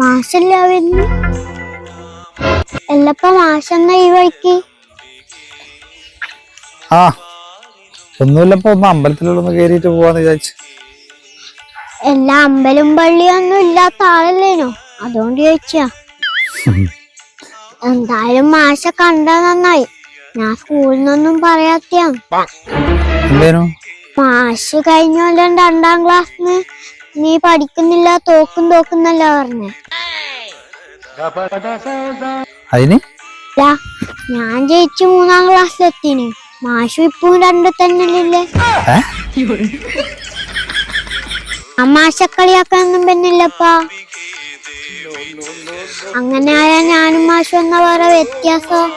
മാഷല്ല വരുന്നു. എല്ലപ്പ മാഷെന്ന ഈ വഴിക്ക്? ആ ഒന്നുമില്ലപ്പോ ഒന്ന് അമ്പലത്തിലൊന്ന് കേറിയിട്ട് പോവാന്ന് വിചാരിച്ചു. എല്ലാ അമ്പലം പള്ളിയൊന്നും ഇല്ലാത്ത ആളല്ലേനോ, അതുകൊണ്ട് ചോദിച്ചാ. എന്തായാലും മാഷ കണ്ട നന്നായി. ഞാൻ സ്കൂളിൽ നിന്നൊന്നും പറയാത്ത മാഷ് കഴിഞ്ഞ കൊല്ലം 2ാം ക്ലാസ്സിന് നീ പഠിക്കുന്നില്ല, തോക്കുന്നല്ല പറഞ്ഞേ. ഞാൻ ജയിച്ചു 3ാം ക്ലാസ്സിലെത്തിന്. മാഷു ഇപ്പൊ 2 തന്നെയല്ലേ. മാഷക്കളിയാക്കാനൊന്നും പറ്റില്ലപ്പാ. അങ്ങനെ ആയാ ഞാനും മാഷു എന്ന വേറെ വ്യത്യാസം.